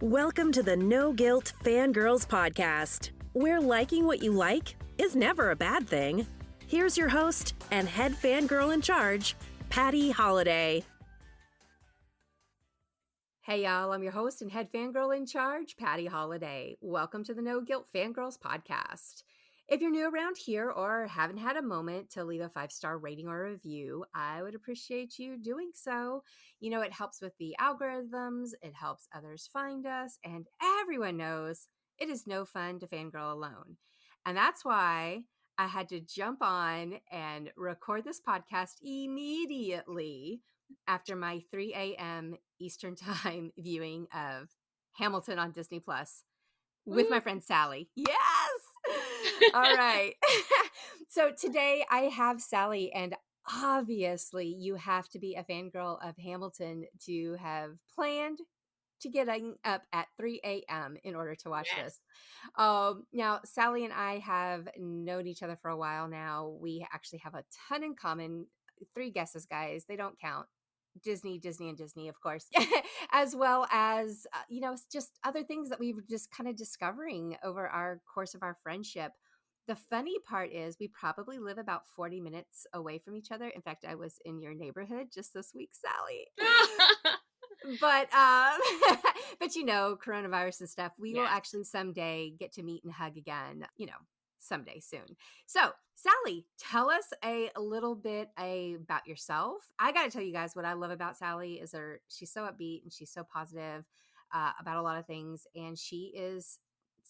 Welcome to the No Guilt Fangirls podcast, where liking what you like is never a bad thing. Here's your host and head fangirl in charge, Patty Holiday. Hey y'all, I'm your host and head fangirl in charge, Patty Holiday. Welcome to the No Guilt Fangirls podcast. If you're new around here or haven't had a moment to leave a 5-star rating or review, I would appreciate you doing so. You know, it helps with the algorithms, it helps others find us, and everyone knows it is no fun to fangirl alone. And that's why I had to jump on and record this podcast immediately after my 3 a.m. Eastern Time viewing of Hamilton on Disney Plus with my friend Sally. Yes! All right. So today I have Sally, and obviously you have to be a fangirl of Hamilton to have planned to get up at 3 a.m. in order to watch this. Now, Sally and I have known each other for a while now. We actually have a ton in common. 3 guesses, guys. They don't count. Disney, and Disney, of course, as well as, just other things that we've just kind of discovering over our course of our friendship. The funny part is we probably live about 40 minutes away from each other. In fact, I was in your neighborhood just this week, Sally. But you know, coronavirus and stuff, we will actually someday get to meet and hug again, someday soon. So Sally, tell us a little bit about yourself. I got to tell you guys what I love about Sally is she's so upbeat and she's so positive about a lot of things. And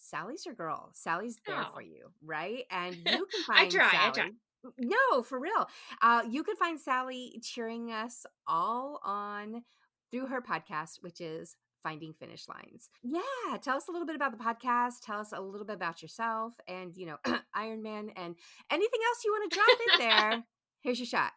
Sally's your girl. Sally's there for you, right? And you can find I try. No, for real. You can find Sally cheering us all on through her podcast, which is Finding Finish Lines. Yeah, tell us a little bit about the podcast. Tell us a little bit about yourself and, Iron Man and anything else you want to drop in there. Here's your shot.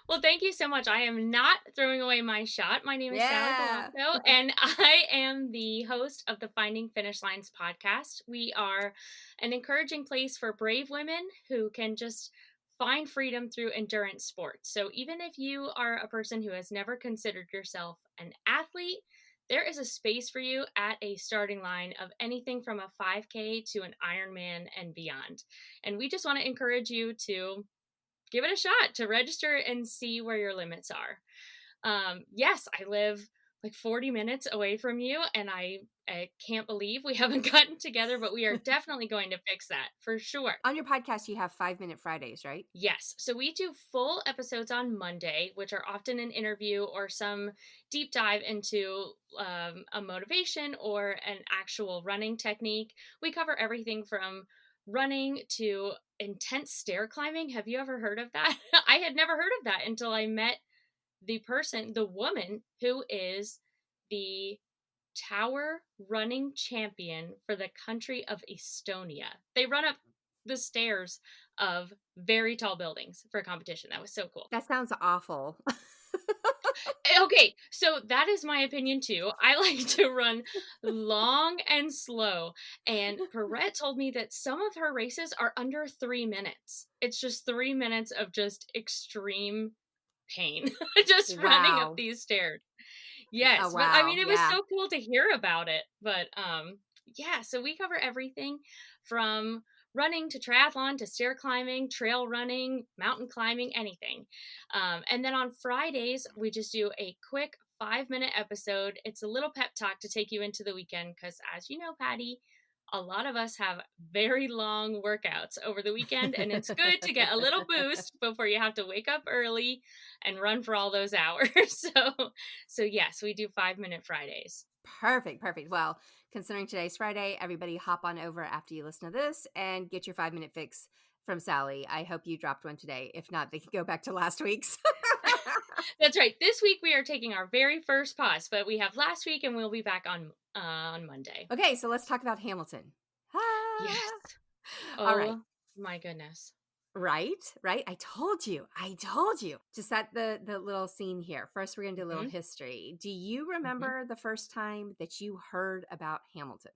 Well, thank you so much. I am not throwing away my shot. My name is Sally Bulavko, and I am the host of the Finding Finish Lines podcast. We are an encouraging place for brave women who can just find freedom through endurance sports. So even if you are a person who has never considered yourself an athlete, there is a space for you at a starting line of anything from a 5K to an Ironman and beyond. And we just want to encourage you to give it a shot, to register and see where your limits are. Yes, I live like 40 minutes away from you, and I can't believe we haven't gotten together, but we are definitely going to fix that for sure. On your podcast, you have 5-minute Fridays, right? Yes. So we do full episodes on Monday, which are often an interview or some deep dive into a motivation or an actual running technique. We cover everything from running to intense stair climbing. Have you ever heard of that? I had never heard of that until I met the woman who is the tower running champion for the country of Estonia. They run up the stairs of very tall buildings for a competition. That was so cool. That sounds awful. Okay, so that is my opinion too. I like to run long and slow. And Perrette told me that some of her races are under 3 minutes. It's just 3 minutes of just extreme pain, just running up these stairs. Yes. Oh, wow. But I mean, it was so cool to hear about it. But so we cover everything from running to triathlon to stair climbing, trail running, mountain climbing, anything. And then on Fridays, we just do a quick 5-minute episode. It's a little pep talk to take you into the weekend because, as you know, Patty, a lot of us have very long workouts over the weekend, and it's good to get a little boost before you have to wake up early and run for all those hours. So yes, we do 5-minute Fridays. Perfect. Well, considering today's Friday, everybody hop on over after you listen to this and get your 5-minute fix from Sally. I hope you dropped one today. If not, they can go back to last week's. That's right. This week we are taking our very first pause, but we have last week and we'll be back on Monday. Okay, so let's talk about Hamilton. Yes. All right. My goodness. Right. I told you. To set the little scene here. First, we're going to do a little history. Do you remember the first time that you heard about Hamilton?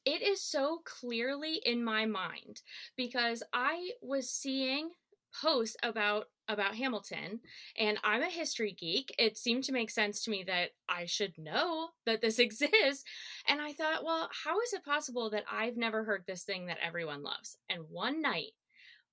It is so clearly in my mind because I was seeing posts about about Hamilton, and I'm a history geek. It seemed to make sense to me that I should know that this exists. And I thought, well, how is it possible that I've never heard this thing that everyone loves? And one night,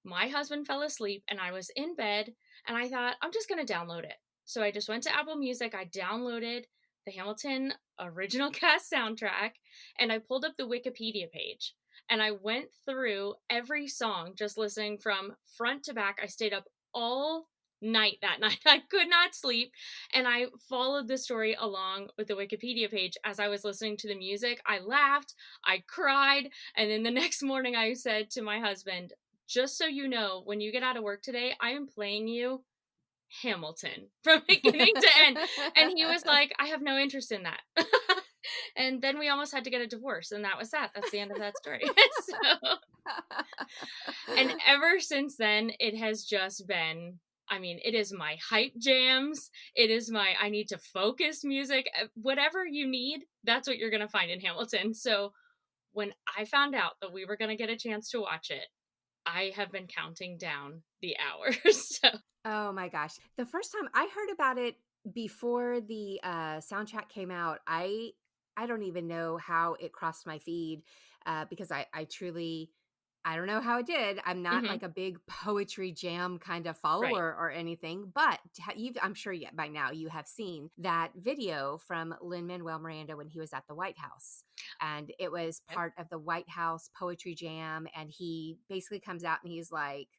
my husband fell asleep and I was in bed and I thought, I'm just going to download it. So I just went to Apple Music, I downloaded the Hamilton original cast soundtrack, and I pulled up the Wikipedia page. And I went through every song, just listening from front to back. I stayed up all night that night. I could not sleep. And I followed the story along with the Wikipedia page as I was listening to the music. I laughed, I cried. And then the next morning, I said to my husband, just so you know, when you get out of work today, I am playing you Hamilton from beginning to end. And he was like, I have no interest in that. And then we almost had to get a divorce, and that was that. That's the end of that story. So, and ever since then, it has just been, I mean, it is my hype jams. It is my, I need to focus music. Whatever you need, that's what you're going to find in Hamilton. So when I found out that we were going to get a chance to watch it, I have been counting down the hours. So. Oh my gosh. The first time I heard about it before the soundtrack came out, I don't even know how it crossed my feed because I truly, I don't know how it did. I'm not Mhm. like a big poetry jam kind of Right. follower or anything, but I'm sure by now you have seen that video from Lin-Manuel Miranda when he was at the White House. And it was Yep. part of the White House poetry jam. And he basically comes out and he's like,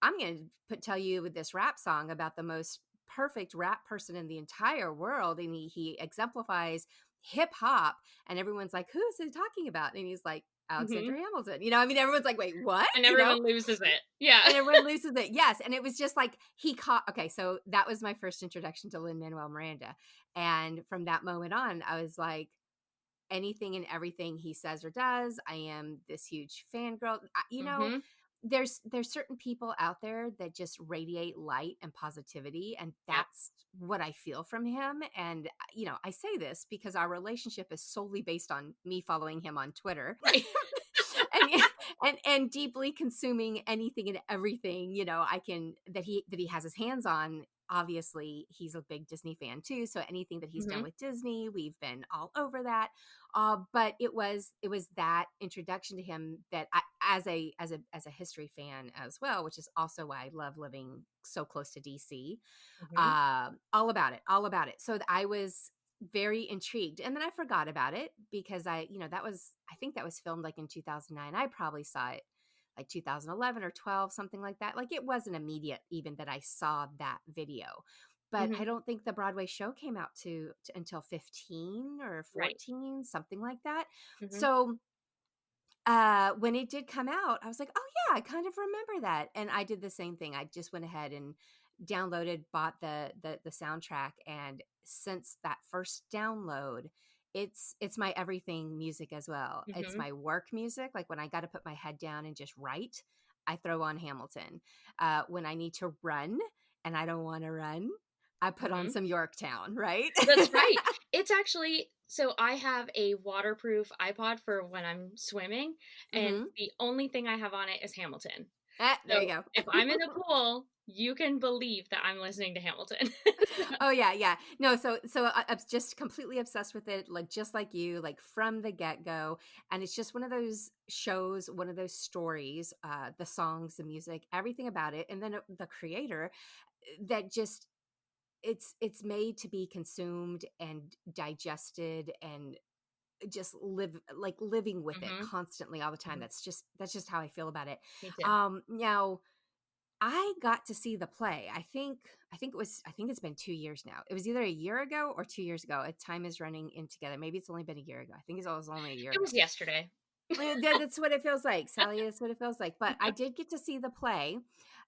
I'm going to tell you this rap song about the most perfect rap person in the entire world. And he exemplifies hip hop. And everyone's like, who is he talking about? And he's like, Alexander Mhm. Hamilton. You know, I mean, everyone's like, wait, what? And You know? everyone loses it. Yeah. And everyone loses it. Yes. And it was just like he caught. Okay. So that was my first introduction to Lin-Manuel Miranda. And from that moment on, I was like, anything and everything he says or does, I am this huge fangirl. You know, Mhm. there's certain people out there that just radiate light and positivity, and Yep. that's what I feel from him. And you know, I say this because our relationship is solely based on me following him on Twitter. Right. and and deeply consuming anything and everything, you know, I can that he has his hands on. Obviously he's a big Disney fan too, so anything that he's done Mhm. with Disney, we've been all over that. But it was that introduction to him that I, as a history fan as well, which is also why I love living so close to DC. Mhm. All about it, all about it. So I was very intrigued, and then I forgot about it because I think that was filmed like in 2009. I probably saw it like 2011 or 12, something like that. Like it wasn't immediate even that I saw that video. But I Mhm. don't think the Broadway show came out to until 15 or Right. 14, something like that. Mhm. So when it did come out, I was like, oh yeah, I kind of remember that. And I did the same thing. I just went ahead and downloaded, bought the soundtrack, and since that first download, it's my everything music as well. It's Mhm. my work music. Like when I got to put my head down and just write, I throw on Hamilton. When I need to run and I don't want to run, I put on Mhm. some Yorktown, right? That's right. It's actually, so I have a waterproof iPod for when I'm swimming, and hmm the only thing I have on it is Hamilton. There you So go. if I'm in the pool, you can believe that I'm listening to Hamilton. Oh yeah, yeah. No, so I'm just completely obsessed with it, like just like you, like from the get-go. And it's just one of those shows, one of those stories, the songs, the music, everything about it. And then the creator that just it's made to be consumed and digested and just living with it Mhm. constantly all the time. Mhm. That's just how I feel about it. Me too. Now I got to see the play. I think it's been 2 years now. It was either a year ago or 2 years ago. Time is running in together. Maybe it's only been a year ago. I think it was only a year It ago. was yesterday. That's what it feels like, Sally. That's what it feels like. But I did get to see the play,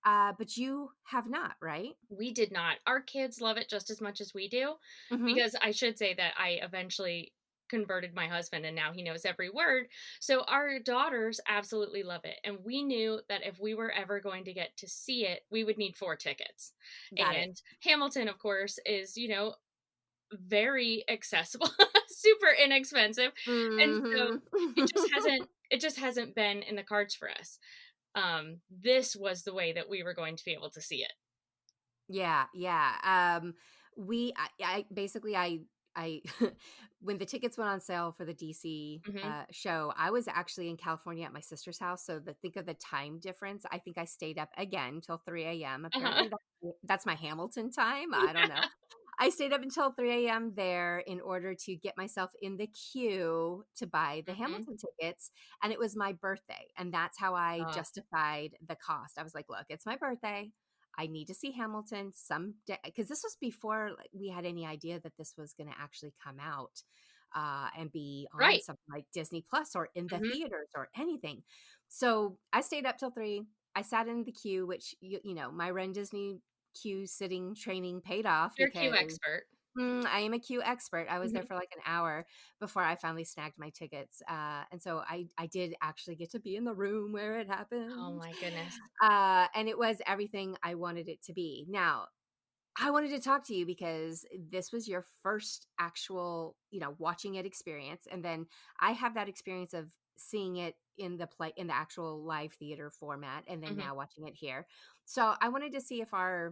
but you have not, right? We did not. Our kids love it just as much as we do, Mm-hmm. because I should say that I eventually converted my husband and now he knows every word. So our daughters absolutely love it. And we knew that if we were ever going to get to see it, we would need 4 tickets. Got it. And Hamilton, of course, is, very accessible, super inexpensive. And so Mm-hmm. it just hasn't been in the cards for us. This was the way that we were going to be able to see it. Yeah, yeah. I basically, I when the tickets went on sale for the DC Hmm. show, I was actually in California at my sister's house. So think of the time difference. I think I stayed up again till 3 a.m. Uh-huh. Apparently, that's my Hamilton time. I don't know. I stayed up until 3 a.m. there in order to get myself in the queue to buy the Hmm. Hamilton tickets. And it was my birthday. And that's how I Uh, justified the cost. I was like, look, it's my birthday. I need to see Hamilton someday, because this was before like, we had any idea that this was going to actually come out and be on right. something like Disney Plus or in the Hmm. theaters or anything. So I stayed up till 3. I sat in the queue, which you know my Run Disney queue sitting training paid off You're a Q because expert. I am a queue expert. I was there Hmm. for like an hour before I finally snagged my tickets, and so I did actually get to be in the room where it Oh happened. my goodness. And it was everything I wanted it to be. Now, I wanted to talk to you because this was your first actual, watching it experience. And then I have that experience of seeing it in the actual live theater format and then Hmm. now watching it here. So I wanted to see if I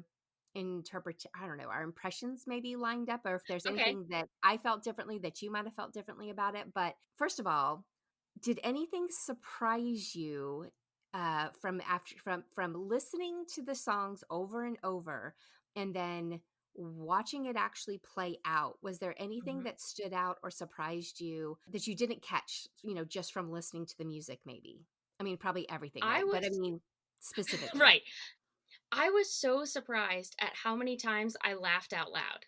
don't know, our impressions maybe lined up or if there's Okay. anything that I felt differently that you might have felt differently about it. But first of all, did anything surprise you from listening to the songs over and over and then watching it actually play out? Was there anything Hmm. that stood out or surprised you that you didn't catch, just from listening to the music maybe? I mean, probably everything, I right? But I was mean, specifically. right. I was so surprised at how many times I laughed out loud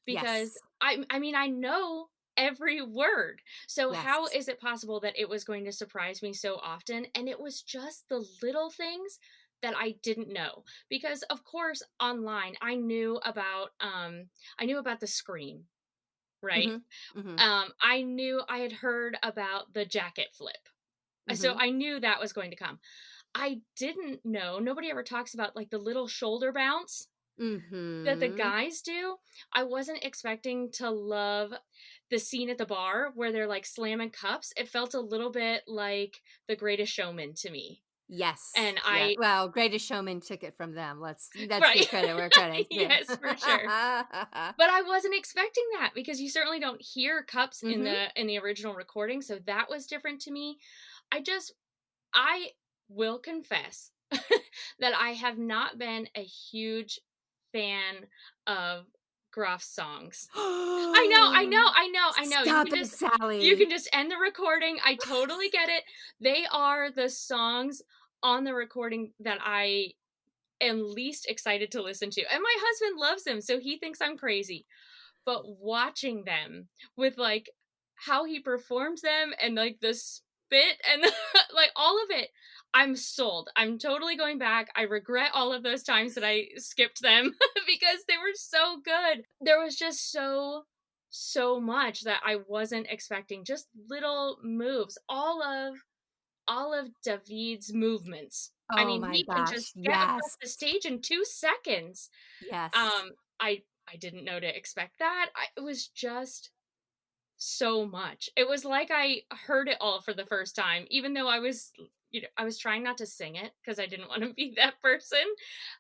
because Yes. I mean, I know every word. So how Yes. is it possible that it was going to surprise me so often? And it was just the little things that I didn't know. Because of course online I knew about the scream, right? Mhm. Mhm. I had heard about the jacket flip. So Mhm. I knew that was going to come. I didn't know, nobody ever talks about like the little shoulder bounce that the Mhm. guys do. I wasn't expecting to love the scene at the bar where they're like slamming cups. It felt a little bit like The Greatest Showman to me. Yes. And Yeah. I Well, Greatest Showman took it from them. Let's right. give credit where credit's due. Yes, for sure. But I wasn't expecting that because you certainly don't hear cups in Mhm. the original recording, so that was different to me. I will confess that I have not been a huge fan of Groff's songs. I know. Stop it, You Sally. can just end the recording. I totally get it. They are the songs on the recording that I am least excited to listen to. And my husband loves them, so he thinks I'm crazy. But watching them with like how he performs them and like the spit and like all of it, I'm sold. I'm totally going back. I regret all of those times that I skipped them because they were so good. There was just so much that I wasn't expecting. Just little moves. All of David's movements. I Oh mean, my he can just gosh. get across Yes. the stage in 2 seconds. Yes. I didn't know to expect that. It was just so much. It was like I heard it all for the first time, even though I was trying not to sing it because I didn't want to be that person.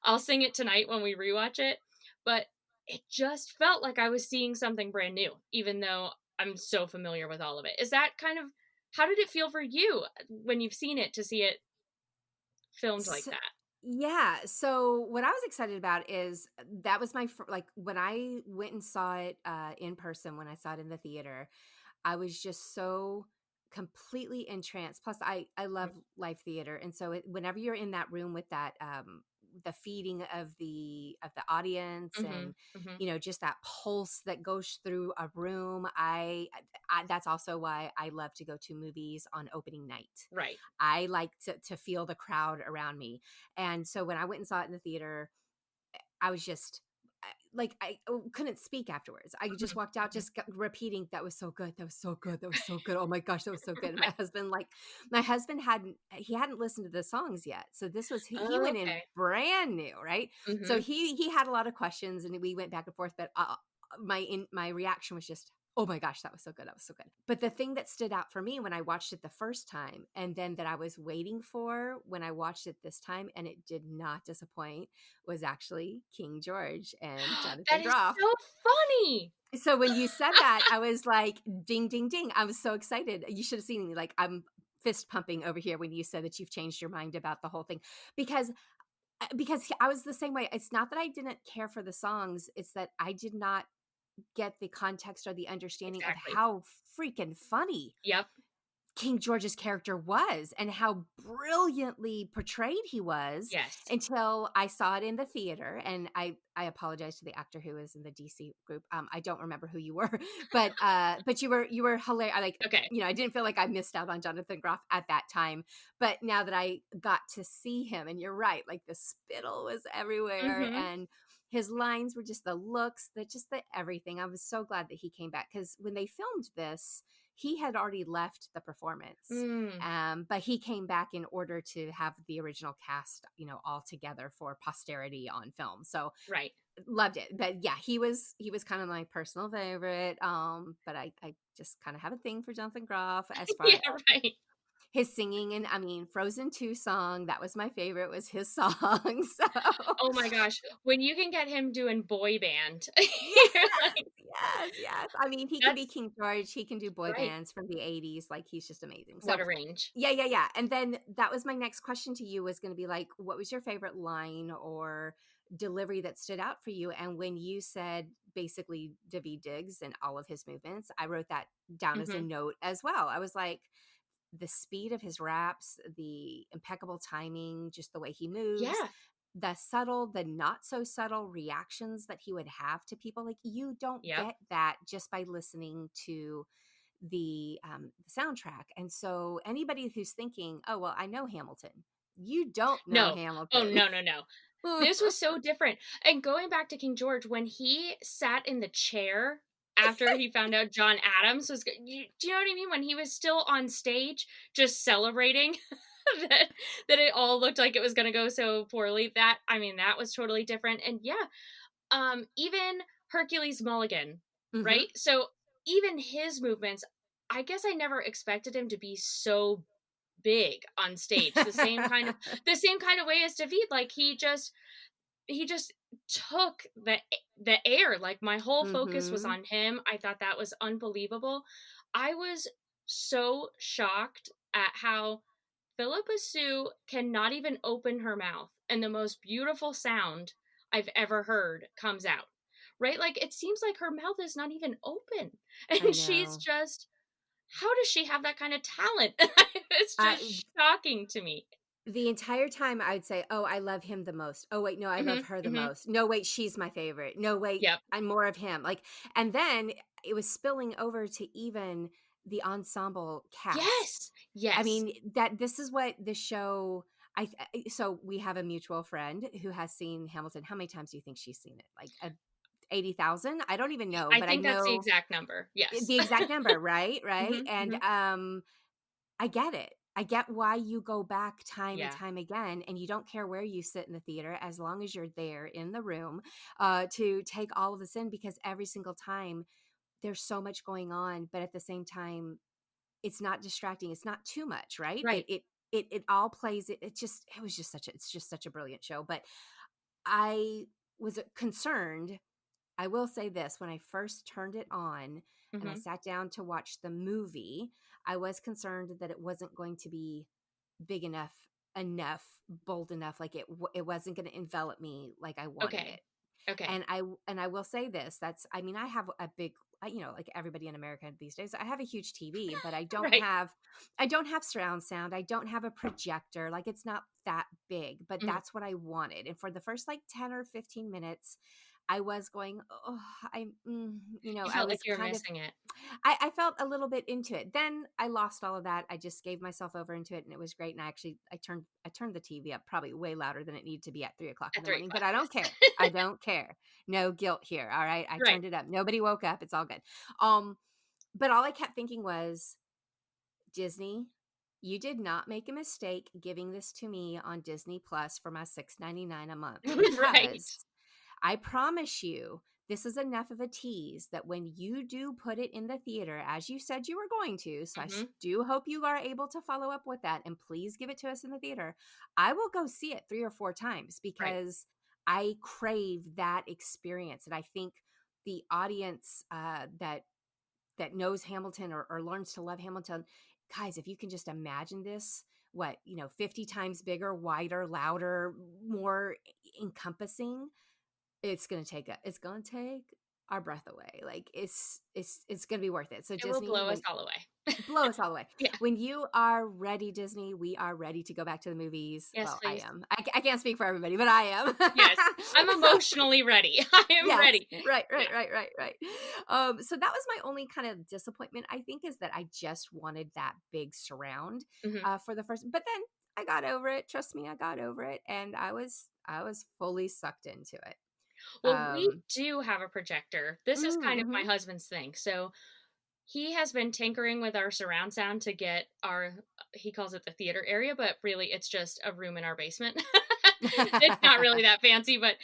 I'll sing it tonight when we rewatch it, but it just felt like I was seeing something brand new, even though I'm so familiar with all of it. Is that kind of how did it feel for you when you've seen it to see it filmed like So, that? yeah. So what I was excited about is that was like when I went and saw it in person, when I saw it in the theater, I was just so completely entranced. Plus, I love live theater, and so whenever you're in that room with that, the feeding of the audience, Mhm. and Mhm. just that pulse that goes through a room, I that's also why I love to go to movies on opening night. Right. I like to feel the crowd around me, and so when I went and saw it in the theater, I was just like I couldn't speak afterwards. I just Mhm. walked out Mhm. just repeating, "That was so good. That was so good. That was so good. Oh my gosh, that was so good." And Right. my husband hadn't listened to the songs yet. So this was he Oh, went in okay. brand new, right? So Mhm. he had a lot of questions and we went back and forth, but my reaction was just Oh my gosh, that was so good. That was so good. But the thing that stood out for me when I watched it the first time, and then that I was waiting for when I watched it this time, and it did not disappoint, was actually King George and That Jonathan is Groff. so funny. So when you said that, I was like, ding, ding, ding. I was so excited. You should have seen me. Like, I'm fist pumping over here when you said that you've changed your mind about the whole thing. Because I was the same way. It's not that I didn't care for the songs. It's that I did not get the context or the understanding of Exactly. how freaking funny Yep. King George's character was and how brilliantly portrayed he was Yes. until I saw it in the theater. And I apologize to the actor who was in the DC group. I don't remember who you were, but you were hilarious. Like, Okay. I didn't feel like I missed out on Jonathan Groff at that time, but now that I got to see him, and you're right, like the spittle was everywhere, Mm-hmm. and his lines were just the looks, the everything. I was so glad that he came back, because when they filmed this, he had already left the performance. But he came back in order to have the original cast, all together for posterity on film. So Right. loved it. But yeah, he was kind of my personal favorite. But I just kind of have a thing for Jonathan Groff as far Yeah, as right. his singing. And I mean, Frozen 2 song, that was my favorite, was his song. So Oh my gosh. When you can get him doing boy band, yes, you're like, yes. I mean, he can be that's King George. He can do boy right. bands from the 80s. Like, he's just amazing. So What a range. yeah. And then that was my next question to you, was going to be like, what was your favorite line or delivery that stood out for you? And when you said basically Daveed Diggs and all of his movements, I wrote that down as a Mm-hmm. note as well. I was like, the speed of his raps, the impeccable timing, just the way he moves, Yeah. the subtle, the not so subtle reactions that he would have to people. Like, you don't Yep. get that just by listening to the soundtrack. And so anybody who's thinking, oh, well, I know Hamilton, you don't know No. Oh, Hamilton. no, no, no. This was so different. And going back to King George, when he sat in the chair after he found out John Adams was, do you know what I mean? When he was still on stage, just celebrating that it all looked like it was going to go so poorly. That was totally different. And yeah, even Hercules Mulligan, Hmm. right? So even his movements, I guess I never expected him to be so big on stage. The same kind of way as David. Like, he just took the air. Like, my whole focus was Hmm. on him. I thought that was unbelievable. I was so shocked at how Philippa Sue cannot even open her mouth, and the most beautiful sound I've ever heard comes out. Right? Like, it seems like her mouth is not even open. I And she's know. just, how does she have that kind of talent? It's I just shocking to me. The entire time I would say, "Oh, I love him the most. Oh, wait, no, I love Mhm. her the Mhm. most. No, wait, she's my favorite. No, wait, Yep. I'm more of him." Like, and then it was spilling over to even the ensemble cast. Yes. I Yes. mean, that this is what the show so we have a mutual friend who has seen Hamilton. How many times do you think she's seen it? Like, 80,000? I don't even know, I but I think that's the know exact number. Yes. the exact number, right? Right? Mhm. And Mhm. I get it. I get why you go back time and Yeah. time again, and you don't care where you sit in the theater as long as you're there in the room to take all of this in, because every single time there's so much going on, but at the same time, it's not distracting. It's not too much, right? It Right. it it all plays. It's just such a brilliant show. But I was concerned. I will say this, when I first turned it on and I Mhm. sat down to watch the movie, I was concerned that it wasn't going to be big enough, bold enough, like it wasn't going to envelop me like I wanted it. Okay. Okay. And I will say this, I mean, I have a big, like everybody in America these days, I have a huge TV, but Right. I don't have surround sound. I don't have a projector. Like, it's not that big, but Mhm. that's what I wanted. And for the first like 10 or 15 minutes, I was going, oh, You I felt was like you were kind of, missing it. I felt a little bit into it. Then I lost all of that. I just gave myself over into it, and it was great. And I turned the TV up probably way louder than it needed to be at 3 o'clock in At the three morning, but o'clock. I don't Yes. care. I don't care. No guilt here. All right. I Right. turned it up. Nobody woke up. It's all good. Um, but all I kept thinking was, Disney, you did not make a mistake giving this to me on Disney Plus for my $6.99 a month, Right. because I promise you this is enough of a tease that when you do put it in the theater, as you said you were going to, so I do hope you are able to follow up with that, and please give it to us in the theater. I will go see it 3 or 4 times because I crave that experience. And I think the audience that knows Hamilton or learns to love Hamilton, guys, if you can just imagine this, 50 times bigger, wider, louder, more encompassing, it's going to take our breath away. Like it's going to be worth it. So It Disney will blow us all away. blow us all away. Yeah. When you are ready, Disney, we are ready to go back to the movies. Yes, well, please. I am. I can't speak for everybody, but I am. Yes, I'm emotionally ready. I am ready. Right. So that was my only kind of disappointment, I think, is that I just wanted that big surround for the first. But then I got over it. Trust me, I got over it, and I was fully sucked into it. Well, we do have a projector. This is kind of my husband's thing. So he has been tinkering with our surround sound to get he calls it the theater area, but really it's just a room in our basement. It's not really that fancy, but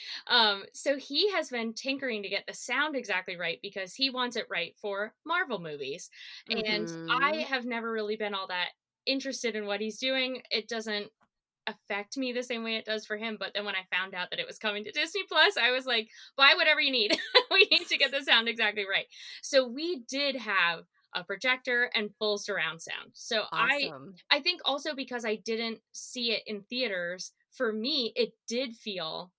so he has been tinkering to get the sound exactly right because he wants it right for Marvel movies. And I have never really been all that interested in what he's doing. It doesn't affect me the same way it does for him. But then when I found out that it was coming to Disney Plus, I was like, buy whatever you need. We need to get the sound exactly right. So we did have a projector and full surround sound. So awesome. I think also because I didn't see it in theaters, for me, it did feel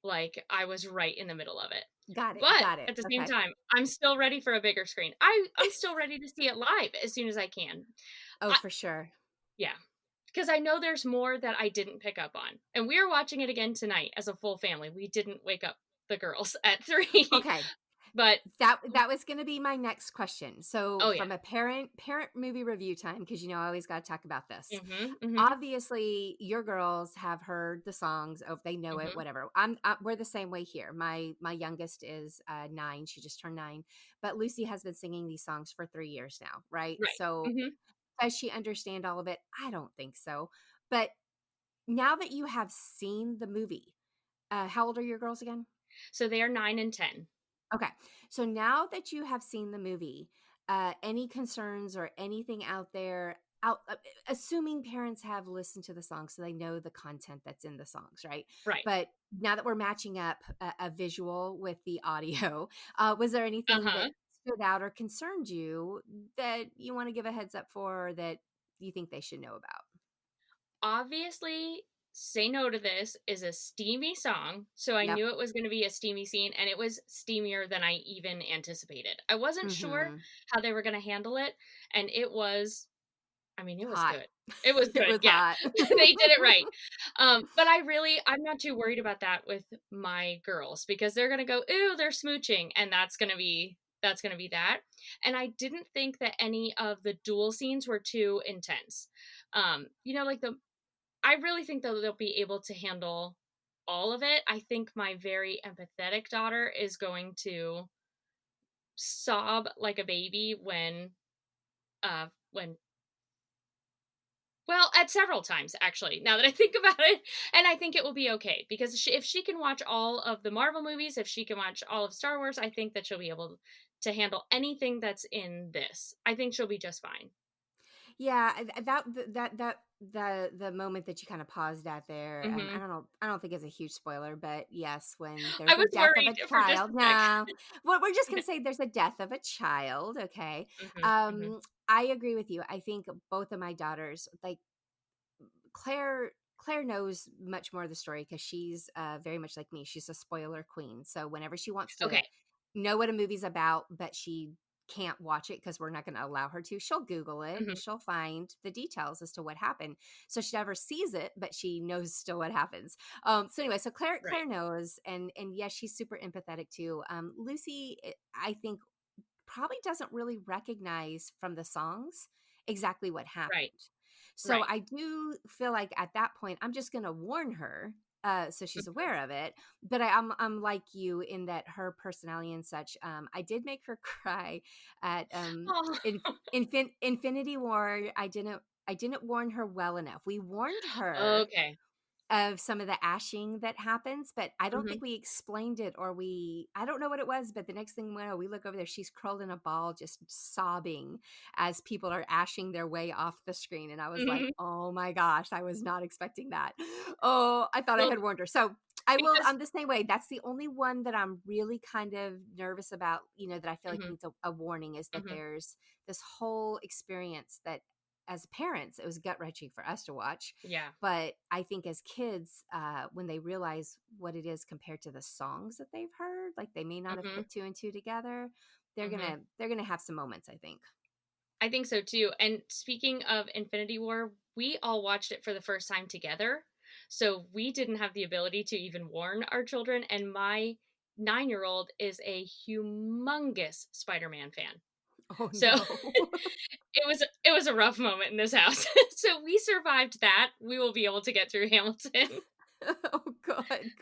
like I was right in the middle of it. Got it. At the same time, I'm still ready for a bigger screen. I'm still ready to see it live as soon as I can. Oh, for sure. Yeah. Because I know there's more that I didn't pick up on. And we're watching it again tonight as a full family. We didn't wake up the girls at 3. Okay. But that was going to be my next question. So from a parent movie review time, because I always got to talk about this. Obviously, your girls have heard the songs. Oh, they know it. Whatever. We're the same way here. My youngest is 9. She just turned 9. But Lucy has been singing these songs for 3 years now, right? So does she understand all of it? I don't think so. But now that you have seen the movie, how old are your girls again? So they are 9 and 10. Okay. So now that you have seen the movie, any concerns or anything out there, assuming parents have listened to the song so they know the content that's in the songs, right? Right. But now that we're matching up a visual with the audio, was there anything that stood out or concerned you that you want to give a heads up for or that you think they should know about? Obviously, Say No to This is a steamy song, so I knew it was going to be a steamy scene, and it was steamier than I even anticipated. I wasn't sure how they were going to handle it, and it was hot. good. It was good. It was hot. They did it right. But I'm not too worried about that with my girls because they're going to go, ooh, they're smooching, and that's going to be that. And I didn't think that any of the duel scenes were too intense. I really think that they'll be able to handle all of it. I think my very empathetic daughter is going to sob like a baby at several times, actually, now that I think about it. And I think it will be okay because if she can watch all of the Marvel movies, if she can watch all of Star Wars, I think that she'll be able to handle anything that's in this. I think she'll be just fine. Yeah, the moment that you kind of paused at there, I don't think it's a huge spoiler, but yes, when there's a death of a child. No, well, we're just gonna say there's a death of a child. Okay, I agree with you. I think both of my daughters, like Claire knows much more of the story because she's very much like me. She's a spoiler queen. So whenever she wants to know what a movie's about, but she can't watch it because we're not going to allow her to, she'll Google it and she'll find the details as to what happened. So she never sees it, but she knows still what happens. So anyway, so Claire knows, and yes, she's super empathetic too. Lucy, I think, probably doesn't really recognize from the songs exactly what happened. Right. So I do feel like at that point, I'm just going to warn her so she's aware of it. But I'm like you in that her personality and such. I did make her cry at Infinity War. I didn't warn her well enough. We warned her of some of the ashing that happens, but I don't Hmm. think we explained it, or I don't know what it was, but the next thing we know, we look over there, she's curled in a ball, just sobbing as people are ashing their way off the screen. And I was like, Hmm. oh my gosh, I was not expecting that. Oh, I thought I Well, had warned her. So I will, because the same way. That's the only one that I'm really kind of nervous about, that I feel like hmm needs a warning, is that hmm there's this whole experience that as parents, it was gut wrenching for us to watch. yeah. But I think as kids, when they realize what it is compared to the songs that they've heard, like they may not have hmm put two and two together. hmm They're gonna have some moments, I think. I think so too. And speaking of Infinity War, we all watched it for the first time together. So we didn't have the ability to even warn our children. And my 9-year-old is a humongous Spider-Man fan. Oh So no. it was a rough moment in this house. So we survived that. We will be able to get through Hamilton. Oh, good.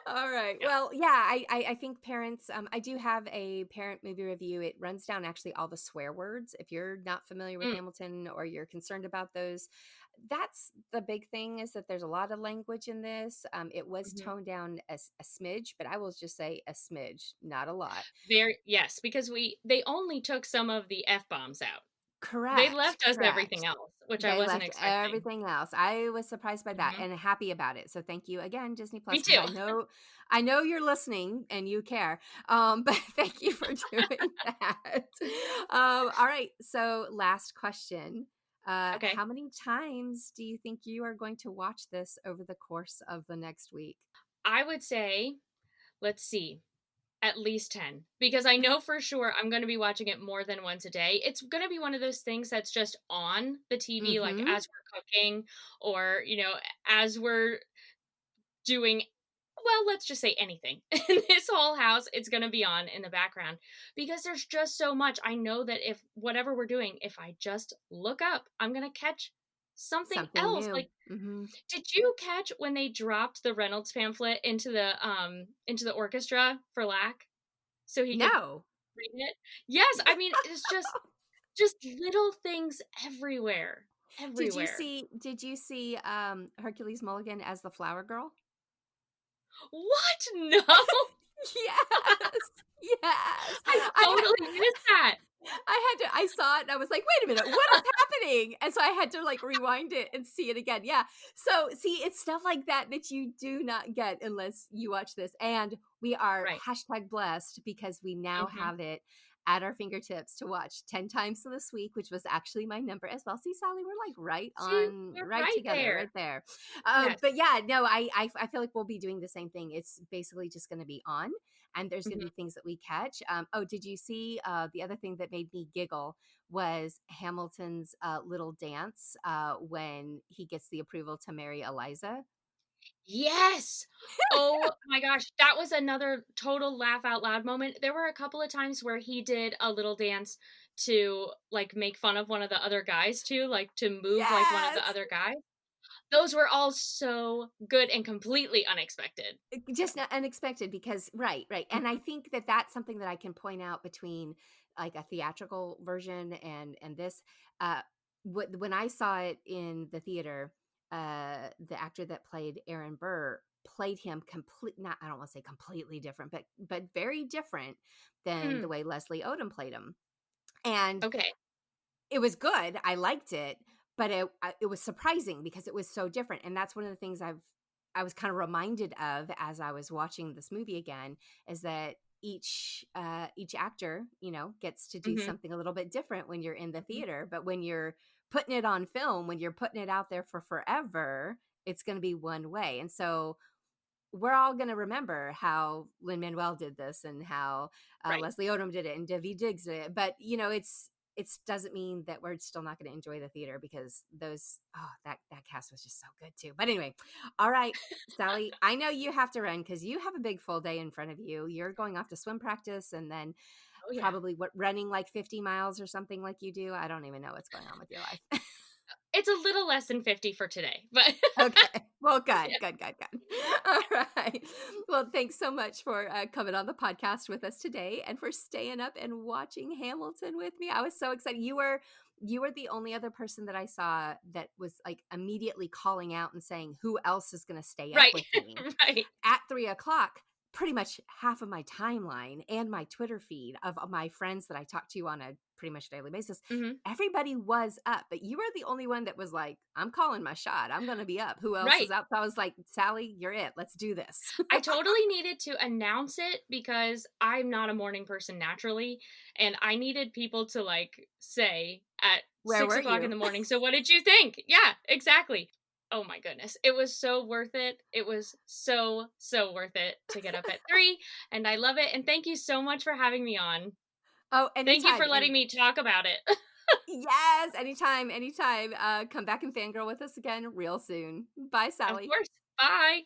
All right. Yeah. Well, yeah, I think parents, I do have a parent movie review. It runs down actually all the swear words. If you're not familiar with Mm, Hamilton, or you're concerned about those, that's the big thing, is that there's a lot of language in this. It was mhm. toned down a smidge, but I will just say a smidge, not a lot. Very yes, because they only took some of the F bombs out. They Correct. left us Correct. everything else, which I They wasn't left expecting. everything else. I was surprised by that Mhm. and happy about it. So thank you again, Disney Me Plus, because too. I know you're listening and you care. But thank you for doing that. All right. So last question. Okay. How many times do you think you are going to watch this over the course of the next week? I would say, let's see, at least 10, because I know for sure I'm going to be watching it more than once a day. It's going to be one of those things that's just on the TV, like Mm-hmm. as we're cooking, or, as we're doing, well, let's just say anything in this whole house. It's going to be on in the background because there's just so much. I know that if whatever we're doing, if I just look up, I'm going to catch something Something else. new. Like, Mm-hmm. did you catch when they dropped the Reynolds pamphlet into the orchestra for Lack so he could No. read it? Yes, I mean, it's just little things everywhere. Everywhere. Did you see Hercules Mulligan as the flower girl? What? No. Yes. Yes. I totally missed that. I saw it and I was like, wait a minute, what is happening? And so I had to like rewind it and see it again. Yeah. So see, it's stuff like that that you do not get unless you watch this. And we are Right. #blessed because we now Mhm. have it at our fingertips to watch 10 times this week, which was actually my number as well. See, Sally, we're like See, we're right right together, right there. there. Yes. But yeah, no, I feel like we'll be doing the same thing. It's basically just going to be on, and there's going to Mhm. be things that we catch. Oh, did you see the other thing that made me giggle was Hamilton's little dance when he gets the approval to marry Eliza? Yes. Oh my gosh, that was another total laugh out loud moment. There were a couple of times where he did a little dance to, like, make fun of one of the other guys too, like, to move like one of the Yes. other guys. Those were all so good and completely unexpected. Just not unexpected, because right, and I Mhm. think that that's something that I can point out between like a theatrical version and this. uh when I saw it in the theater, the actor that played Aaron Burr played him complete not I don't want to say completely different, but very different than the Mm, way Leslie Odom played him. And okay. it was good. I liked it, but it was surprising because it was so different. And that's one of the things I was kind of reminded of as I was watching this movie again, is that each actor, gets to do Mhm. something a little bit different when you're in the Mhm. theater, but when you're putting it on film, when you're putting it out there for forever, it's going to be one way. And so we're all going to remember how Lin-Manuel did this, and how Right. Leslie Odom did it, and Debbie Diggs did it. But it doesn't mean that we're still not going to enjoy the theater, because that cast was just so good too. But anyway, all right, Sally, I know you have to run because you have a big full day in front of you. You're going off to swim practice, and then Oh, yeah. probably running like 50 miles or something like you do. I don't even know what's going on with your life. It's a little less than 50 for today, but Okay. Well, good, yeah. good, good, good. All right. Well, thanks so much for coming on the podcast with us today, and for staying up and watching Hamilton with me. I was so excited. you were the only other person that I saw that was like immediately calling out and saying, who else is going to stay up Right. with me Right. at 3:00? Pretty much half of my timeline and my Twitter feed of my friends that I talk to on a pretty much daily basis, Mhm. everybody was up, but you were the only one that was like, I'm calling my shot. I'm going to be up. Who else Right. is up? So I was like, Sally, you're it. Let's do this. I totally needed to announce it because I'm not a morning person naturally, and I needed people to like say at Where 6 were o'clock in you? the morning, so what did you think? Yeah, exactly. Oh my goodness. It was so worth it. It was so, so worth it to get up at 3, and I love it. And thank you so much for having me on. Oh, Thank you anytime. for letting me talk about it. Yes, anytime, anytime. Come back and fangirl with us again real soon. Bye, Of Sally. course. Bye.